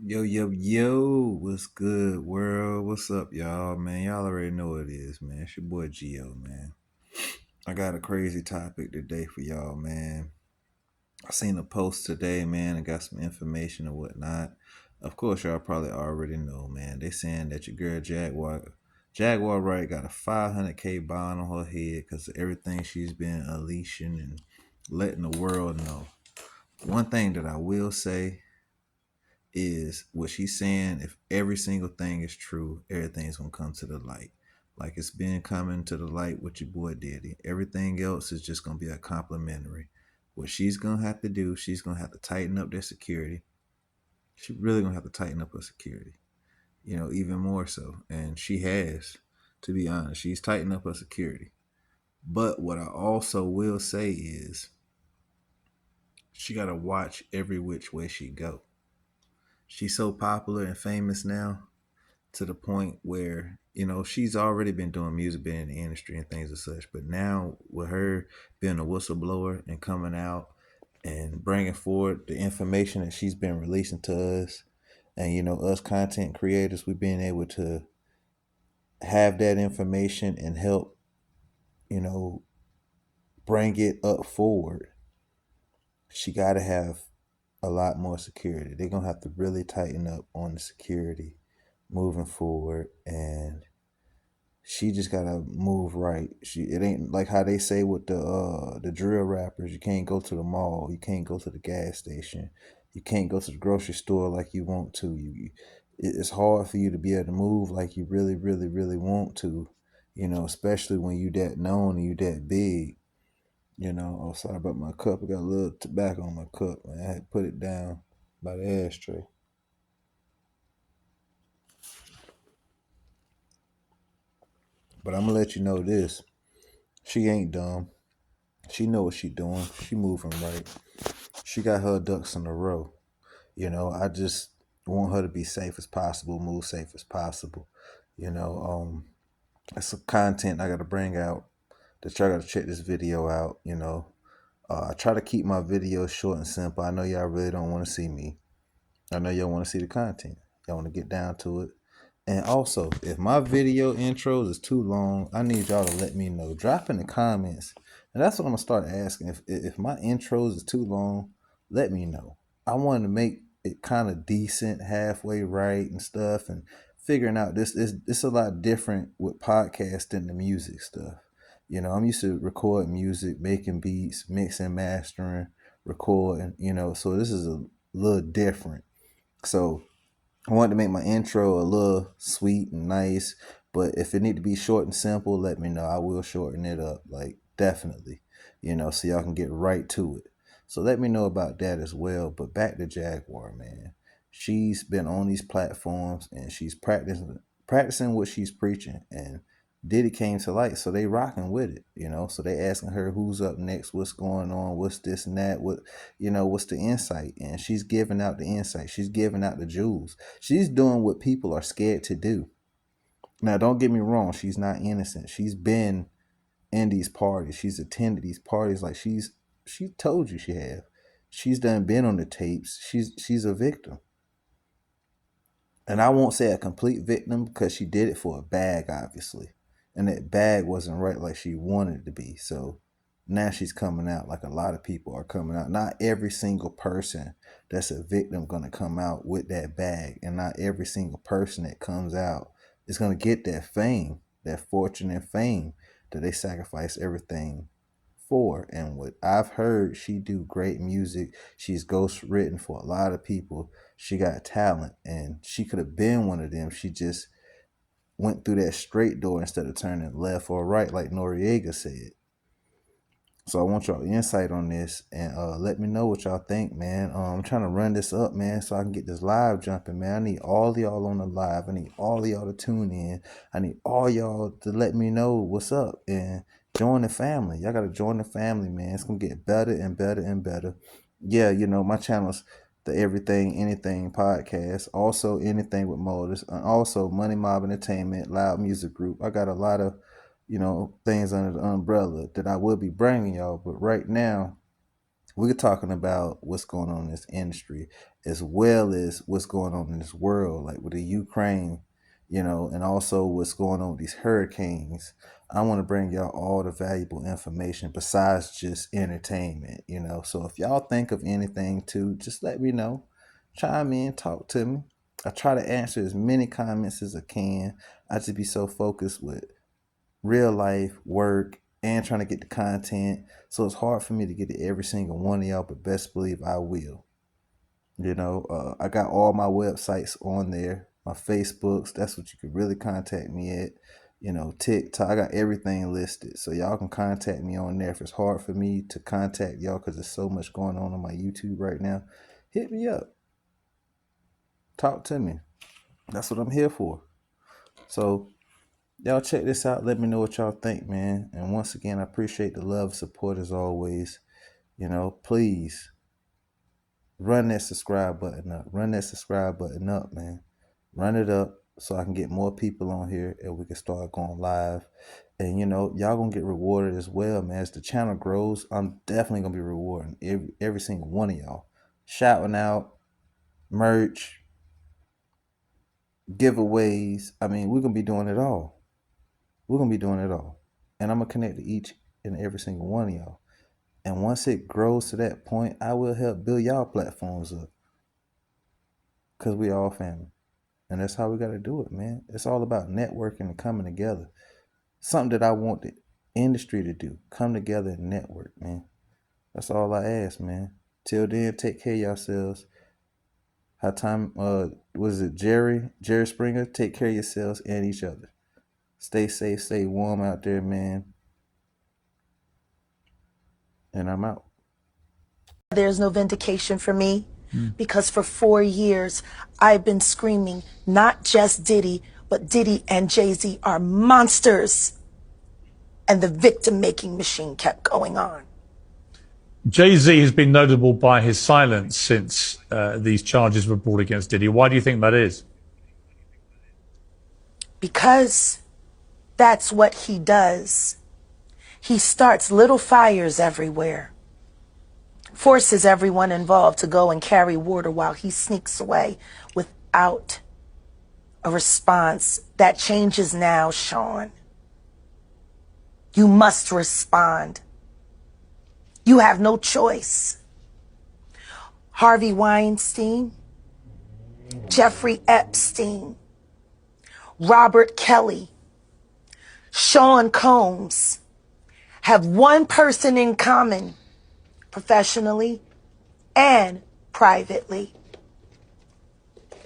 Yo, yo, yo, what's good, world? What's up, y'all, man? Y'all already know what it is, man. It's your boy Gio, man. I got a crazy topic today for y'all, man. I seen a post today, man, and got some information and whatnot. Of course, y'all probably already know, man. They saying that your girl Jaguar Wright got a 500K bond on her head because of everything she's been unleashing and letting the world know. One thing that I will say is what she's saying. If every single thing is true, everything's gonna come to the light. Like it's been coming to the light with your boy Diddy. Everything else is just gonna be a complimentary. What she's gonna have to do, she's gonna have to tighten up their security. She really gonna have to tighten up her security. Even more so. And she has, to be honest. She's tightened up her security. But what I also will say is she gotta watch every which way she go. She's so popular and famous now to the point where she's already been doing music, been in the industry and things of such. But now with her being a whistleblower and coming out and bringing forward the information that she's been releasing to us, and us content creators, we've been able to have that information and help you know bring it up forward. She got to have a lot more security. They're gonna have to really tighten up on the security moving forward, and she just gotta move right. It ain't like how they say with the drill rappers. You can't go to the mall. You can't go to the gas station. You can't go to the grocery store like you want to. It's hard for you to be able to move like you really, really, really want to. Especially when you that known and you that big. Oh, sorry about my cup. I got a little tobacco on my cup. Man. I had to put it down by the ashtray. But I'm gonna let you know this. She ain't dumb. She know what she doing. She moving right. She got her ducks in a row. I just want her to be safe as possible, move safe as possible. It's some content I got to bring out that y'all got to check this video out. I try to keep my videos short and simple. I know y'all really don't want to see me. I know y'all want to see the content. Y'all want to get down to it. And also, if my video intros is too long, I need y'all to let me know. Drop in the comments. And that's what I'm going to start asking. If my intros is too long, let me know. I want to make it kind of decent, halfway right and stuff. And figuring out this a lot different with podcasting the music stuff. I'm used to record music, making beats, mixing, mastering, recording, so this is a little different. So I wanted to make my intro a little sweet and nice, but if it need to be short and simple, let me know. I will shorten it up, like definitely, so y'all can get right to it. So let me know about that as well. But back to Jaguar, man. She's been on these platforms and she's practicing what she's preaching, and Diddy came to light, so they rocking with it, So they asking her who's up next, what's going on, what's this and that, what's the insight, and she's giving out the insight. She's giving out the jewels. She's doing what people are scared to do. Now, don't get me wrong, she's not innocent. She's been in these parties. She's attended these parties like she told you she have. She's done been on the tapes. She's a victim. And I won't say a complete victim because she did it for a bag, obviously. And that bag wasn't right like she wanted it to be. So now she's coming out like a lot of people are coming out. Not every single person that's a victim going to come out with that bag. And not every single person that comes out is going to get that fame, that fortune and fame that they sacrifice everything for. And what I've heard, she do great music. She's ghost written for a lot of people. She got talent, and she could have been one of them. She just went through that straight door instead of turning left or right like Noriega said. So I want y'all insight on this, and let me know what y'all think, man. I'm trying to run this up, man, so I can get this live jumping, man. I need all of y'all on the live. I need all of y'all to tune in. I need all y'all to let me know what's up and join the family. Y'all got to join the family, man. It's going to get better and better and better. Yeah, my channel's the Everything Anything podcast. Also, Anything with Motors. And also, Money Mob Entertainment, Loud Music Group. I got a lot of things under the umbrella that I will be bringing y'all. But right now, we're talking about what's going on in this industry as well as what's going on in this world, like with the Ukraine, you know, and also what's going on with these hurricanes. I want to bring y'all all the valuable information besides just entertainment, you know. So if y'all think of anything too, just let me know. Chime in, talk to me. I try to answer as many comments as I can. I just be so focused with real life, work, and trying to get the content. So it's hard for me to get to every single one of y'all, but best believe I will. You know, I got all my websites on there, my Facebooks. That's what you can really contact me at. You know, TikTok, I got everything listed. So y'all can contact me on there. If it's hard for me to contact y'all because there's so much going on my YouTube right now, hit me up. Talk to me. That's what I'm here for. So y'all check this out. Let me know what y'all think, man. And once again, I appreciate the love, support as always. You know, please run that subscribe button up. Run that subscribe button up, man. Run it up so I can get more people on here and we can start going live. And, you know, y'all going to get rewarded as well, man. As the channel grows, I'm definitely going to be rewarding every single one of y'all. Shouting out, merch, giveaways. I mean, we're going to be doing it all. We're going to be doing it all. And I'm going to connect to each and every single one of y'all. And once it grows to that point, I will help build y'all platforms up. Because we all family. And that's how we got to do it, man. It's all about networking and coming together. Something that I want the industry to do. Come together and network, man. That's all I ask, man. Till then, take care of yourselves. How time, was it Jerry Springer? Take care of yourselves and each other. Stay safe, stay warm out there, man. And I'm out. There's no vindication for me because for 4 years I've been screaming not just Diddy, but Diddy and Jay-Z are monsters. And the victim-making machine kept going on. Jay-Z has been notable by his silence since these charges were brought against Diddy. Why do you think that is? Because that's what he does. He starts little fires everywhere, forces everyone involved to go and carry water while he sneaks away without a response. That changes now, Sean. You must respond. You have no choice. Harvey Weinstein, Jeffrey Epstein, Robert Kelly, Sean Combs have one person in common, professionally and privately.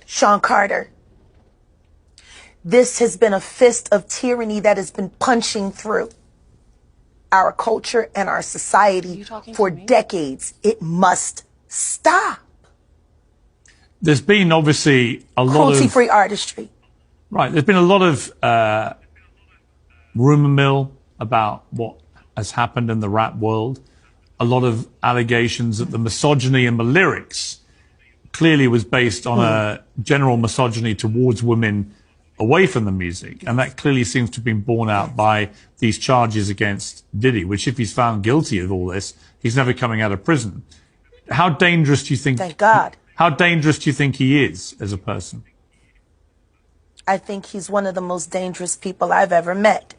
Sean Carter. This has been a fist of tyranny that has been punching through our culture and our society for decades. It must stop. There's been obviously a lot of cruelty-free artistry. Right. There's been a lot of rumor mill about what has happened in the rap world. A lot of allegations that the misogyny in the lyrics clearly was based on a general misogyny towards women away from the music. And that clearly seems to have been borne out by these charges against Diddy, which if he's found guilty of all this, he's never coming out of prison. How dangerous do you think? Thank God. How dangerous do you think he is as a person? I think he's one of the most dangerous people I've ever met.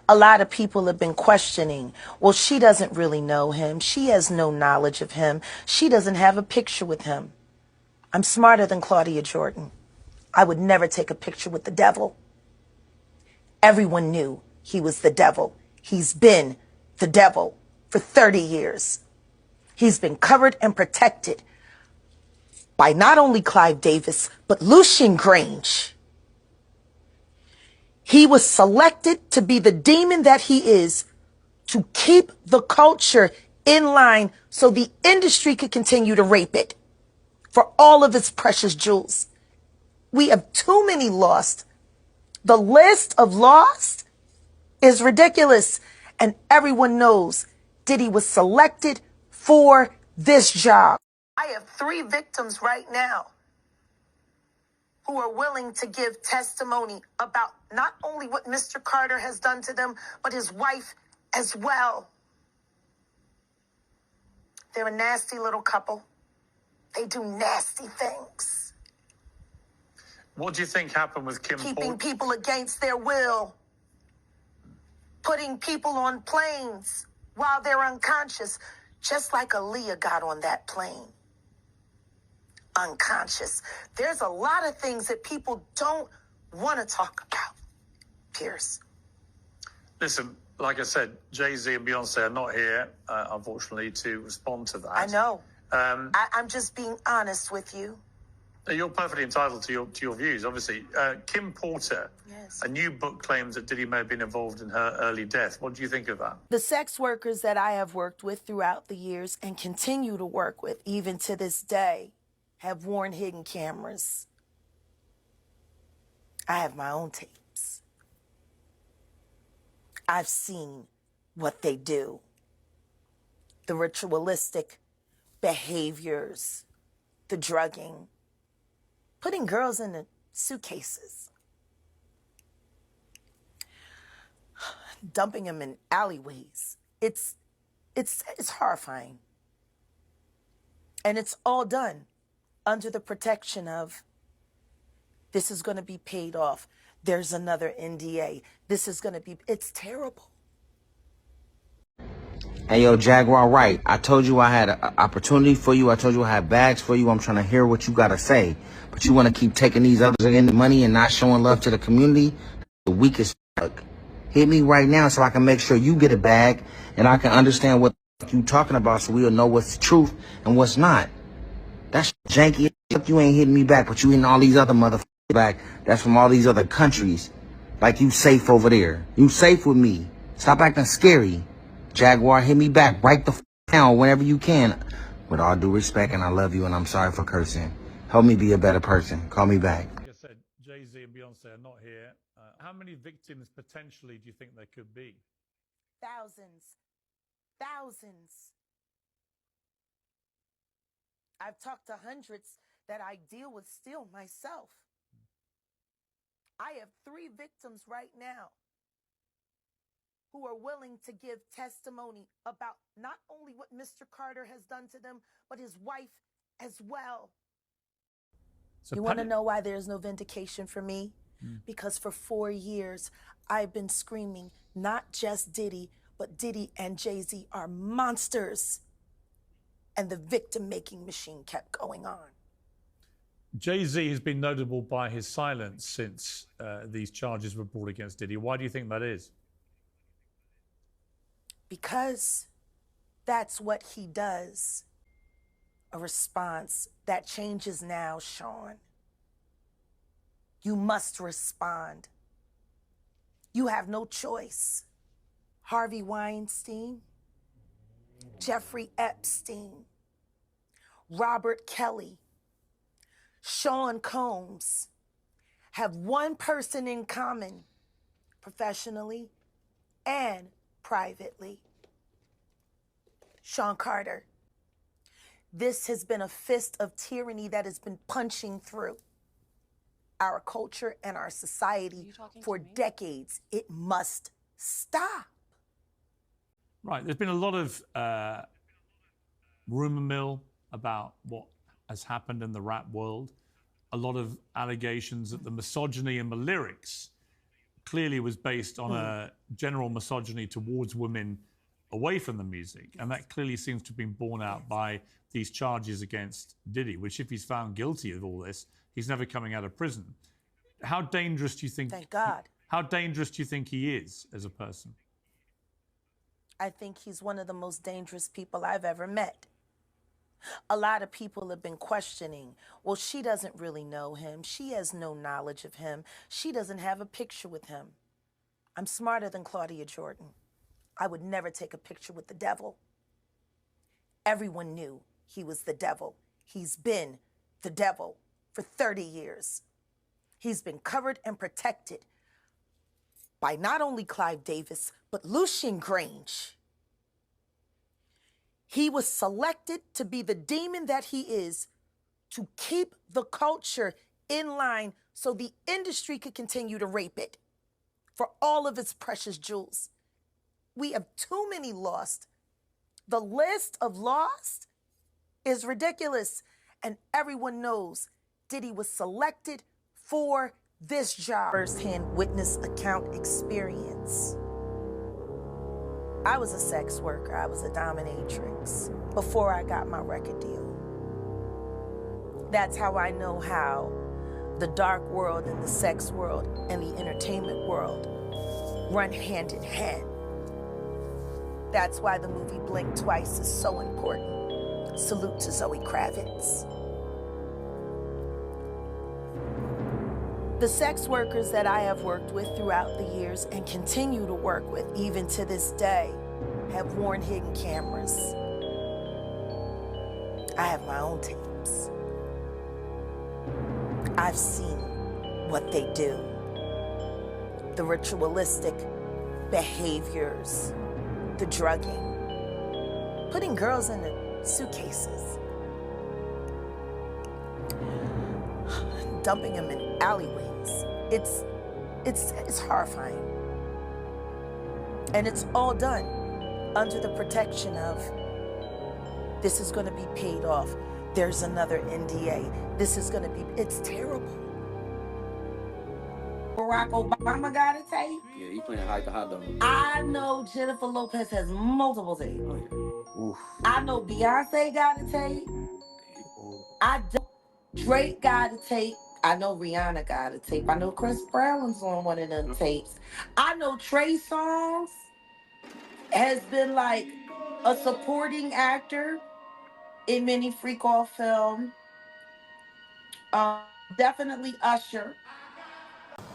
A lot of people have been questioning, well, she doesn't really know him. She has no knowledge of him. She doesn't have a picture with him. I'm smarter than Claudia Jordan. I would never take a picture with the devil. Everyone knew he was the devil. He's been the devil for 30 years. He's been covered and protected by not only Clive Davis, but Lucian Grange. He was selected to be the demon that he is to keep the culture in line so the industry could continue to rape it for all of its precious jewels. We have too many lost. The list of lost is ridiculous. And everyone knows Diddy was selected for this job. I have 3 victims right now who are willing to give testimony about not only what Mr. Carter has done to them, but his wife as well. They're a nasty little couple. They do nasty things. What do you think happened with Kim Keeping people against their will. Putting people on planes while they're unconscious, just like Aaliyah got on that plane. Unconscious. There's a lot of things that people don't want to talk about, Pierce. Listen, like I said, Jay-Z and Beyonce are not here, unfortunately, to respond to that. I know. I'm just being honest with you. You're perfectly entitled to your views, obviously. Kim Porter, yes. A new book claims that Diddy may have been involved in her early death. What do you think of that? The sex workers that I have worked with throughout the years and continue to work with even to this day have worn hidden cameras. I have my own tapes. I've seen what they do. The ritualistic behaviors, the drugging, putting girls in the suitcases, dumping them in alleyways. It's horrifying. And it's all done under the protection of, this is going to be paid off. There's another NDA. This is going to be, it's terrible. Hey, yo, Jaguar Wright, I told you I had an opportunity for you. I told you I had bags for you. I'm trying to hear what you got to say. But you want to keep taking these others in the money and not showing love to the community? The weakest fuck. Hit me right now so I can make sure you get a bag and I can understand what you talking about so we'll know what's the truth and what's not. That's janky. You ain't hitting me back, but you hitting all these other motherfuckers back. That's from all these other countries. Like you safe over there. You safe with me. Stop acting scary. Jaguar, hit me back right the now whenever you can. With all due respect, and I love you, and I'm sorry for cursing. Help me be a better person. Call me back. Like I said, Jay-Z and Beyonce are not here. How many victims potentially do you think there could be? Thousands. Thousands. I've talked to hundreds that I deal with still myself. I have 3 victims right now who are willing to give testimony about not only what Mr. Carter has done to them, but his wife as well. So you want to know why there's no vindication for me? Because for 4 years, I've been screaming, not just Diddy, but Diddy and Jay-Z are monsters. And the victim-making machine kept going on. Jay-Z has been notable by his silence since these charges were brought against Diddy. Why do you think that is? Because that's what he does. A response that changes now, Sean. You must respond. You have no choice. Harvey Weinstein, Jeffrey Epstein, Robert Kelly, Sean Combs have one person in common, professionally and privately. Sean Carter. This has been a fist of tyranny that has been punching through our culture and our society for decades. It must stop. Right. There's been a lot of rumor mill about what has happened in the rap world. A lot of allegations that the misogyny in the lyrics clearly was based on a general misogyny towards women away from the music. And that clearly seems to have been borne out by these charges against Diddy, which if he's found guilty of all this, he's never coming out of prison. How dangerous do you think? Thank God. How dangerous do you think he is as a person? I think he's one of the most dangerous people I've ever met. A lot of people have been questioning, well, she doesn't really know him. She has no knowledge of him. She doesn't have a picture with him. I'm smarter than Claudia Jordan. I would never take a picture with the devil. Everyone knew he was the devil. He's been the devil for 30 years. He's been covered and protected by not only Clive Davis, but Lucian Grange. He was selected to be the demon that he is, to keep the culture in line so the industry could continue to rape it for all of its precious jewels. We have too many lost The list of lost is ridiculous. And everyone knows Diddy was selected for this job. First-hand witness account experience. I was a sex worker. I was a dominatrix before I got my record deal. That's how I know how the dark world and the sex world and the entertainment world run hand in hand. That's why the movie Blink Twice is so important. Salute to Zoe Kravitz. The sex workers that I have worked with throughout the years and continue to work with even to this day have worn hidden cameras. I have my own tapes. I've seen what they do. The ritualistic behaviors, the drugging, putting girls in the suitcases, dumping them in alleyways. It's horrifying. And it's all done under the protection of this is going to be paid off. There's another NDA. This is going to be, it's terrible. Barack Obama got a tape. Yeah, he playing hide the hot dog. I know Jennifer Lopez has multiple tapes. Oof. I know Beyonce got a tape. Drake got a tape. I know Rihanna got a tape. I know Chris Brown's on one of them tapes. I know Trey Songz has been like a supporting actor in many freak off films. Definitely Usher.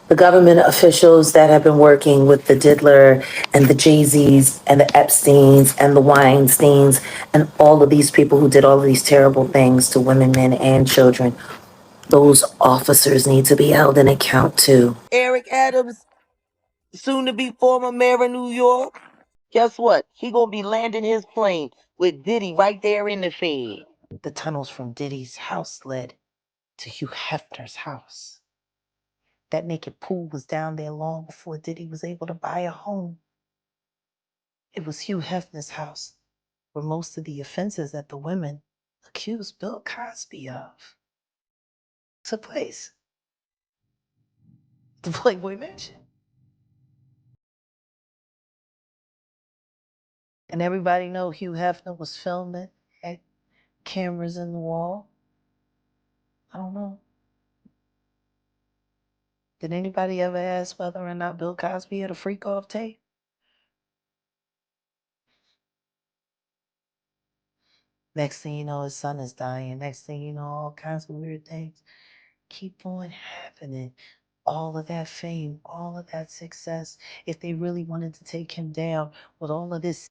The government officials that have been working with the Diddler and the Jayz's and the Epsteins and the Weinsteins and all of these people who did all of these terrible things to women, men, and children, those officers need to be held in account too. Eric Adams, soon to be former mayor of New York. Guess what? He gonna be landing his plane with Diddy right there in the Fed. The tunnels from Diddy's house led to Hugh Hefner's house. That naked pool was down there long before Diddy was able to buy a home. It was Hugh Hefner's house where most of the offenses that the women accused Bill Cosby of took place. The Playboy Mansion. And everybody know Hugh Hefner was filming, had cameras in the wall. I don't know. Did anybody ever ask whether or not Bill Cosby had a freak off tape? Next thing you know, his son is dying. Next thing you know, all kinds of weird things keep on happening. All of that fame, all of that success. If they really wanted to take him down with all of this,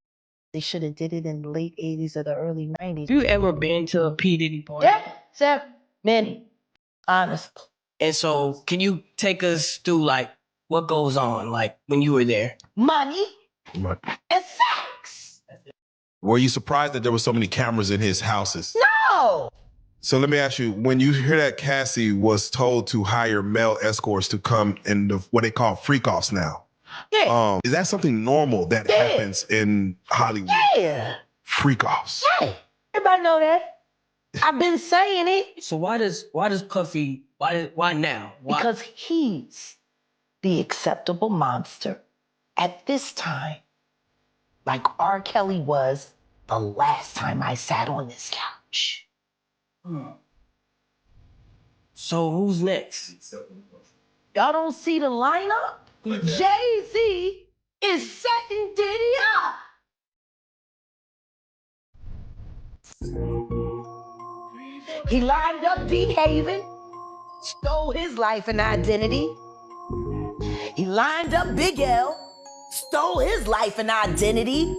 they should have did it in the late 80s or the early 90s. You ever been to a Pdiddy party? Yeah, Seth, many. Honest. And so, can you take us through like what goes on, like when you were there? Money Right. and sex. Were you surprised that there were so many cameras in his houses? No. So let me ask you, when you hear that Cassie was told to hire male escorts to come in what they call freak-offs now, Yeah. is that something normal that happens in Hollywood? Yeah. Freak-offs. Yeah. Everybody know that. I've been saying it. So why does Puffy, why now? Why? Because he's the acceptable monster at this time, like R. Kelly was the last time I sat on this couch. So who's next? Y'all don't see the lineup? Jay-Z is setting Diddy up. He lined up D-Haven, stole his life and identity. He lined up Big L, stole his life and identity.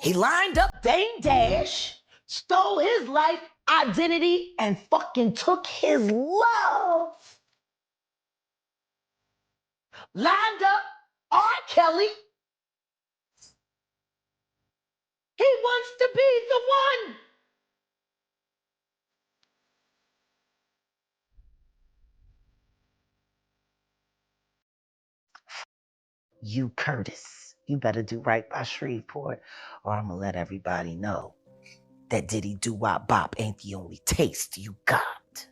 He lined up Dame Dash, stole his life, identity, and fucking took his love. Lined up R. Kelly. He wants to be the one. You, Curtis. You better do right by Shreveport, or I'm gonna let everybody know that Diddy Do Wop Bop ain't the only taste you got.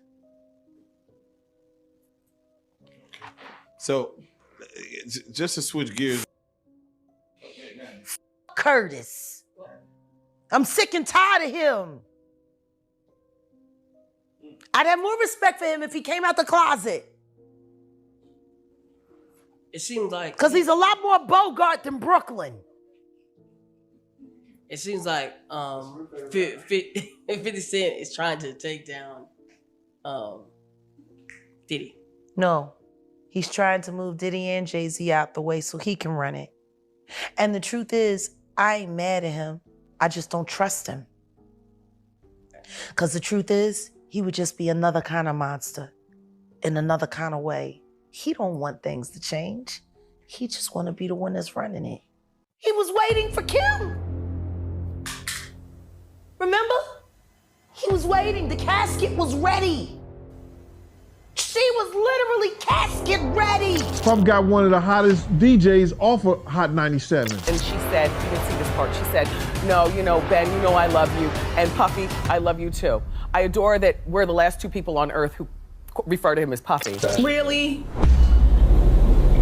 So, just to switch gears. Curtis. I'm sick and tired of him. I'd have more respect for him if he came out the closet. It seems like... Because he's a lot more Bogart than Brooklyn. It seems like 50 Cent is trying to take down Diddy. No, he's trying to move Diddy and Jay-Z out the way so he can run it. And the truth is, I ain't mad at him. I just don't trust him. Because the truth is, he would just be another kind of monster in another kind of way. He don't want things to change. He just want to be the one that's running it. He was waiting for Kim. Remember? He was waiting. The casket was ready. She was literally casket ready. Puff got one of the hottest DJs off of Hot 97. And she said, you didn't see this part, she said, no, you know, Ben, you know I love you. And Puffy, I love you too. I adore that we're the last two people on earth who refer to him as Puffy. Really?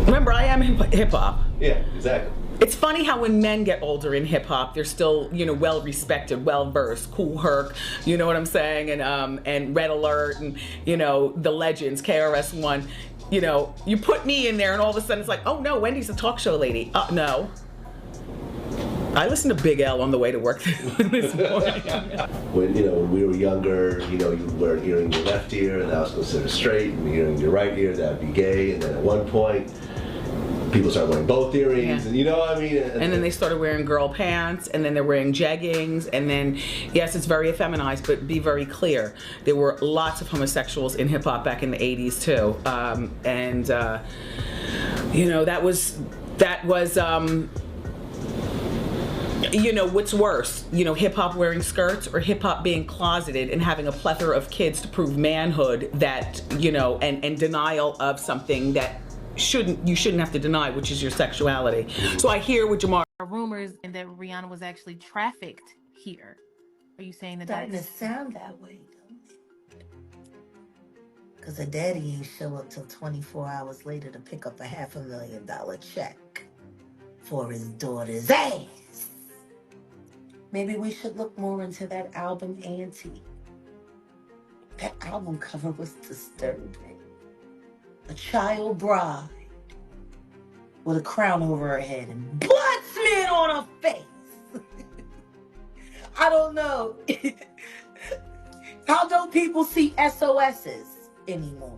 Remember, I am hip hop. Yeah, exactly. It's funny how when men get older in hip hop, they're still, you know, well respected, well versed, Cool Herc, you know what I'm saying, and Red Alert, and you know the legends, KRS-One. You know, you put me in there, and all of a sudden it's like, oh no, Wendy's a talk show lady. No. I listened to Big L on the way to work this morning. When when we were younger, you weren't hearing your left ear, and that was considered straight, and hearing your right ear, that would be gay, and then at one point, people started wearing both earrings, and you know what I mean? And then they started wearing girl pants, and then they're wearing jeggings, and then, yes, it's very effeminized, but be very clear. There were lots of homosexuals in hip hop back in the 80s too. You know, that was, you know, what's worse? You know, hip hop wearing skirts, or hip hop being closeted and having a plethora of kids to prove manhood, that, you know, and denial of something that you shouldn't have to deny, which is your sexuality. So I hear what Jamar. Rumors and that Rihanna was actually trafficked here. Are you saying that Starting to that's... sound that way, though. Because her daddy ain't show up till 24 hours later to pick up a $500,000 check for his daughter's ass. Maybe we should look more into that album, Auntie. That album cover was disturbing. A child bride with a crown over her head and blood smeared on her face. I don't know. How don't people see SOSs anymore?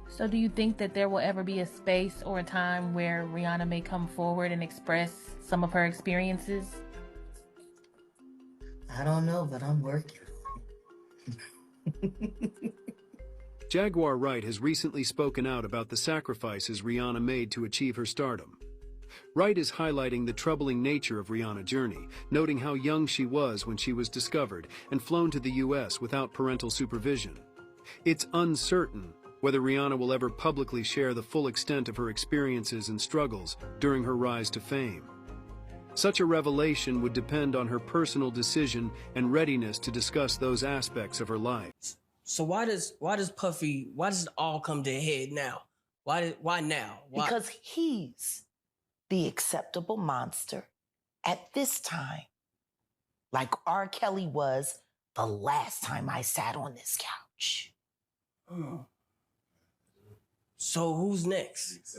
So do you think that there will ever be a space or a time where Rihanna may come forward and express some of her experiences? I don't know, but I'm working. Jaguar Wright has recently spoken out about the sacrifices Rihanna made to achieve her stardom. Wright is highlighting the troubling nature of Rihanna's journey, noting how young she was when she was discovered and flown to the US without parental supervision. It's uncertain whether Rihanna will ever publicly share the full extent of her experiences and struggles during her rise to fame. Such a revelation would depend on her personal decision and readiness to discuss those aspects of her life. So why does it all come to a head now? Why now? Why? Because he's the acceptable monster at this time. Like R. Kelly was the last time I sat on this couch. So who's next?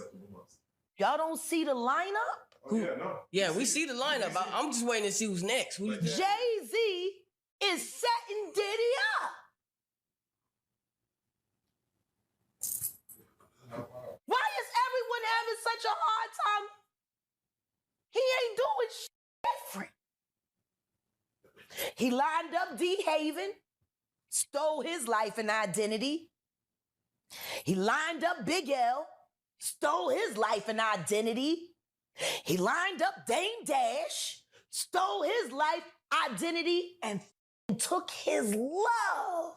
Y'all don't see the lineup? Yeah, we see the lineup. I'm just waiting to see who's next. Jay-Z is setting Diddy up. Why is everyone having such a hard time? He ain't doing shit different. He lined up D. Haven, stole his life and identity. He lined up Big L, stole his life and identity. He lined up Dame Dash, stole his life, identity, and took his love.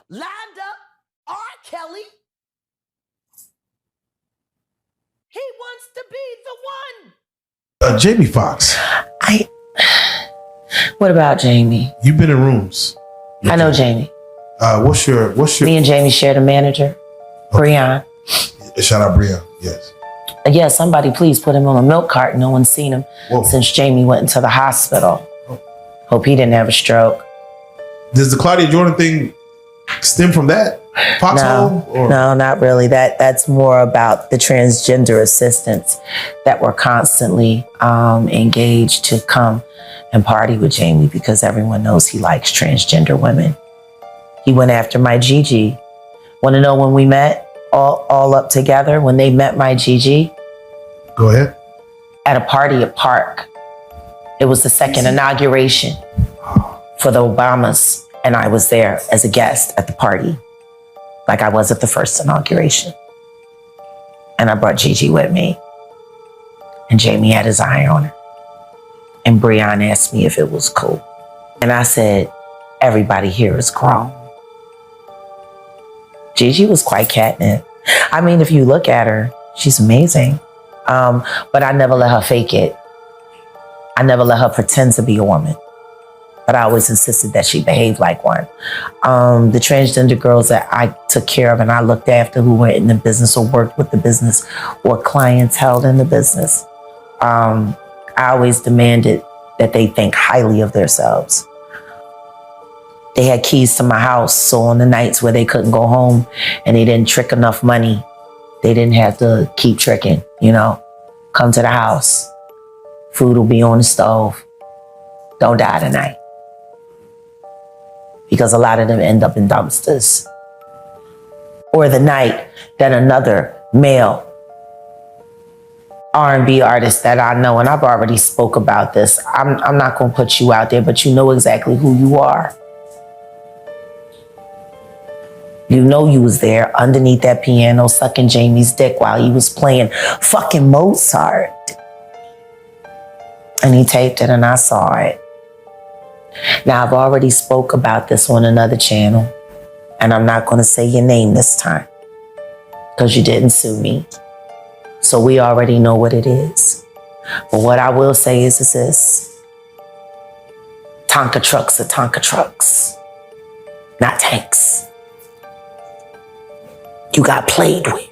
Lined up R. Kelly. He wants to be the one. Jamie Foxx. What about Jamie? You've been in rooms. I know Jamie. What's your? Me and Jamie shared a manager, Breon. Shout out Breon. Yes. Yeah, somebody please put him on a milk cart. No one's seen him since Jamie went into the hospital. Hope he didn't have a stroke. Does the Claudia Jordan thing stem from that? Foxhole? No, not really. That's more about the transgender assistants that were constantly engaged to come and party with Jamie because everyone knows he likes transgender women. He went after my Gigi. Want to know when we met all up together? When they met my Gigi? Go ahead. At a party at Park. It was the second inauguration for the Obamas, and I was there as a guest at the party, like I was at the first inauguration. And I brought Gigi with me, and Jamie had his eye on her. And Breon asked me if it was cool. And I said, everybody here is grown. Gigi was quite catnip. I mean, if you look at her, she's amazing. But I never let her fake it. I never let her pretend to be a woman. But I always insisted that she behaved like one. The transgender girls that I took care of and I looked after who were in the business or worked with the business or clients held in the business, I always demanded that they think highly of themselves. They had keys to my house, so on the nights where they couldn't go home and they didn't trick enough money, they didn't have to keep tricking, you know. Come to the house. Food will be on the stove. Don't die tonight. Because a lot of them end up in dumpsters. Or the night that another male R&B artist that I know, and I've already spoke about this, I'm not going to put you out there, but you know exactly who you are. You know you was there underneath that piano sucking Jamie's dick while he was playing fucking Mozart. And he taped it and I saw it. Now I've already spoke about this on another channel and I'm not going to say your name this time because you didn't sue me. So we already know what it is. But what I will say is this. Tonka trucks are Tonka trucks, not tanks. You got played with.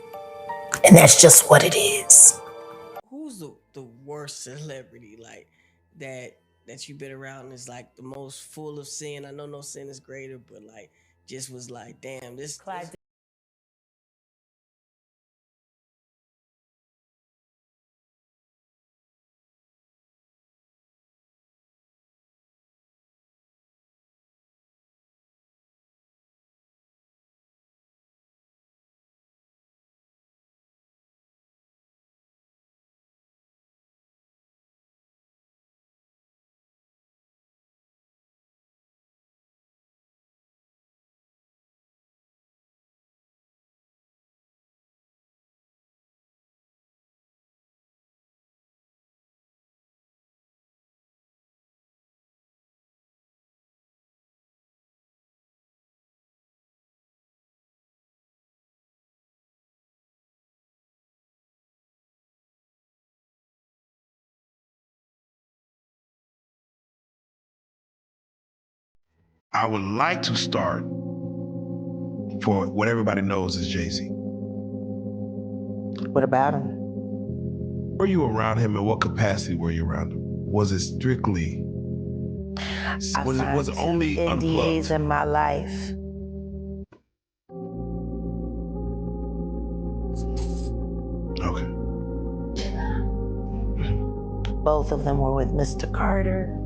And that's just what it is. Who's the worst celebrity like that you've been around is like the most full of sin? I know no sin is greater, but like just was like, damn, this. I would like to start for what everybody knows as Jay-Z. What about him? Were you around him and what capacity were you around him? Was it strictly, was it only NDAs in my life. Okay. Both of them were with Mr. Carter.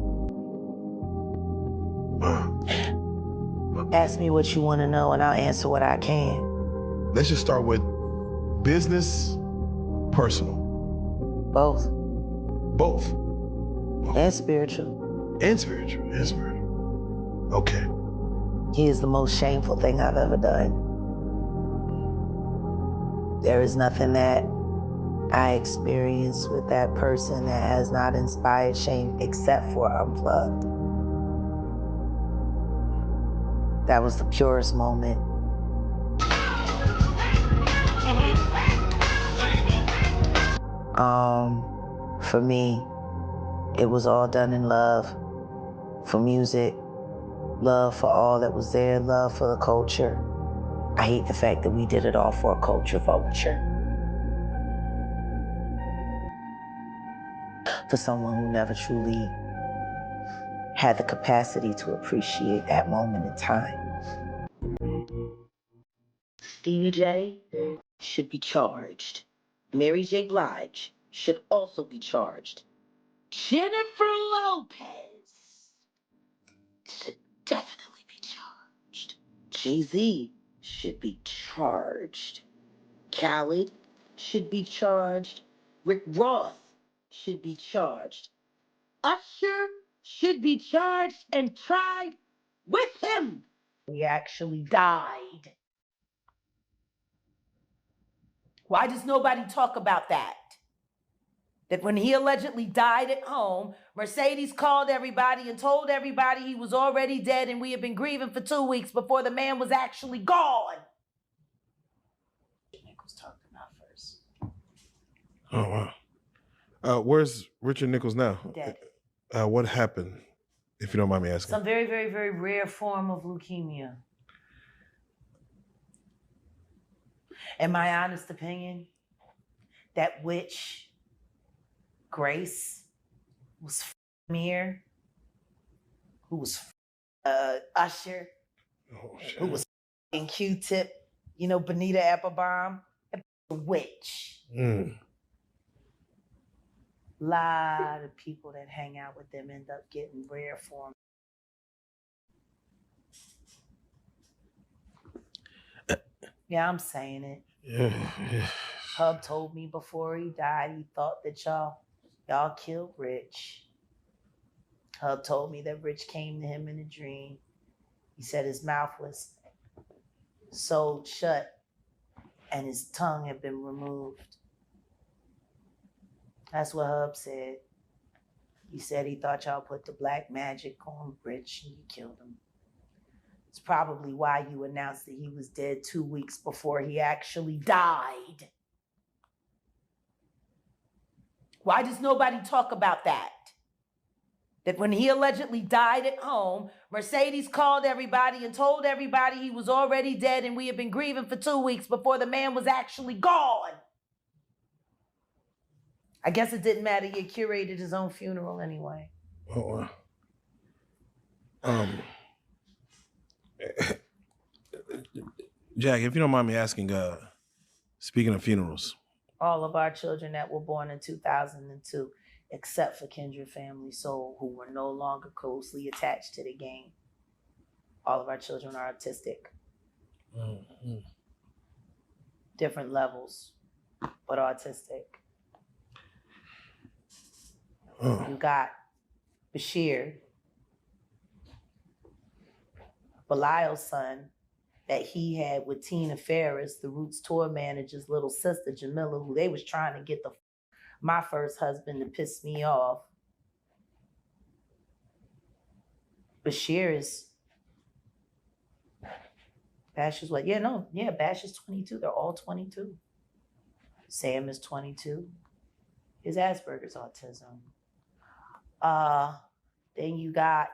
Ask me what you want to know and I'll answer what I can. Let's just start with business, personal. Both. Both. And spiritual. And spiritual. And spiritual. Okay. He is the most shameful thing I've ever done. There is nothing that I experienced with that person that has not inspired shame except for Unplugged. That was the purest moment. For me, it was all done in love for music, love for all that was there, love for the culture. I hate the fact that we did it all for a culture vulture. For someone who never truly had the capacity to appreciate that moment in time. Stevie J should be charged. Mary J. Blige should also be charged. Jennifer Lopez should definitely be charged. Jay-Z should be charged. Khaled should be charged. Rick Ross should be charged. Usher should be charged and tried with him. He actually died. Why does nobody talk about that? That when he allegedly died at home, Mercedes called everybody and told everybody he was already dead and we had been grieving for 2 weeks before the man was actually gone. Nichols talked about first. Oh, wow. Where's Richard Nichols now? Dead. What happened, if you don't mind me asking? Some very, very, very rare form of leukemia. In my honest opinion, that witch, Grace, was Mir, who was Usher, who was Q-Tip, you know, Bonita Applebaum, a witch. A lot of people that hang out with them end up getting rare form. Yeah, I'm saying it. Yeah. Hub told me before he died, he thought that y'all killed Rich. Hub told me that Rich came to him in a dream. He said his mouth was sewed shut and his tongue had been removed. That's what Hub said. He said he thought y'all put the black magic on Rich and you killed him. It's probably why you announced that he was dead 2 weeks before he actually died. Why does nobody talk about that? That when he allegedly died at home, Mercedes called everybody and told everybody he was already dead and we had been grieving for 2 weeks before the man was actually gone. I guess it didn't matter. He curated his own funeral anyway. Oh, Jack, if you don't mind me asking, speaking of funerals. All of our children that were born in 2002, except for Kindred Family Soul, who were no longer closely attached to the game. All of our children are autistic. Mm-hmm. Different levels, but autistic. Oh. You got Bashir, Belial's son, that he had with Tina Ferris, the Roots tour manager's little sister, Jamila, who they was trying to get my first husband to piss me off. Bashir is, Bash is what? Bash is 22. They're all 22. Sam is 22. His Asperger's autism. Then you got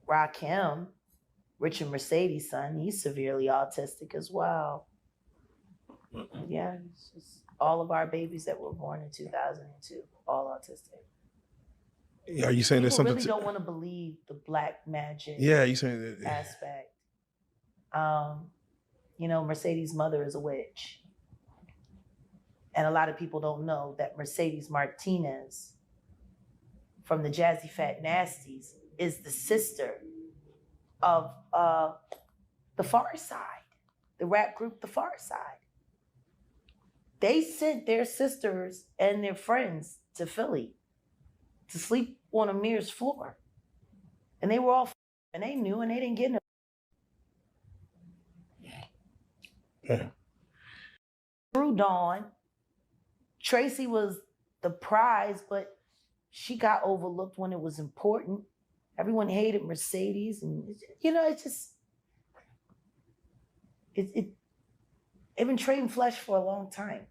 Rakim, Richard Mercedes' son. He's severely autistic as well. Yeah, it's just all of our babies that were born in 2002, all autistic. Are you saying there's something? People really don't want to believe the black magic. Yeah, you saying that aspect. Mercedes' mother is a witch. And a lot of people don't know that Mercedes Martinez from the Jazzy Fat Nasties is the sister of the Far Side, the rap group The Far Side. They sent their sisters and their friends to Philly to sleep on Amir's floor. And they were all and they knew and they didn't get no. Yeah. Through Dawn, Tracy was the prize, but she got overlooked when it was important. Everyone hated Mercedes, and they've been trading flesh for a long time.